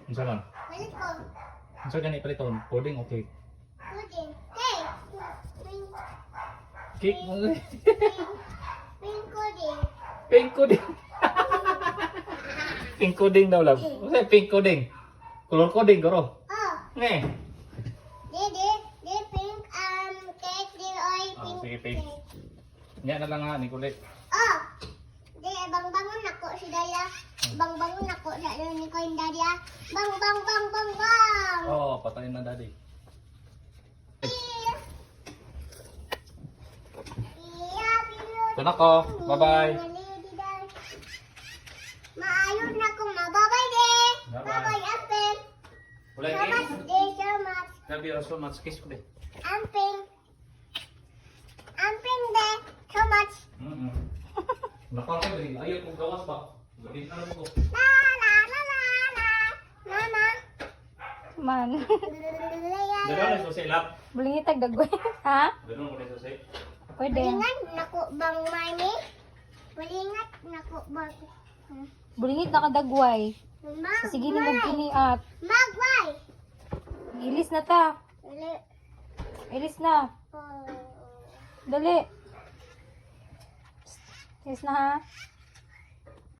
Unsa man? Balik ko. Unsa gani paliton? Pudding o cake? Pudding. Hey! Pink. Cake mo. Pink pudding. Pink pudding. Pink pudding daw lang. Unsa pink pudding? Color coding garo. Oh. Ne. Di pink cake. Di oy pink Sige, pink. cake. Nya na lang ha ni kulit. Oh. Di bang-bangon ako si Daya. Bang-bangon ako sa ni ko yung Daya. Bang bang bang bang bang. Oh, patayin na daddy. Iya, pinut. Ito na ko. Bye-bye. Maayos na ko. Mababay de. Bye-bye. Bye-bye, Apple. Wala So much, de. So much. Love you so much. Kiss ko de. Amping. Amping de. So much. Nakakay ba rin? Ayaw kong gawas ba? Gawin na lang ko. La la la la la. Mama. Man. Gano'n na susi, lap. Bulingitag dagway. Ha? Gano'n mo na susi. Pwede. Balingan nako bang mami. Balingat nako bang. Bulingit na kadagway. Mag. Sige ni mong kiniat. Magway. Ilis na ta. Uli. Ilis na. Oh. Dali. Ilis na ha.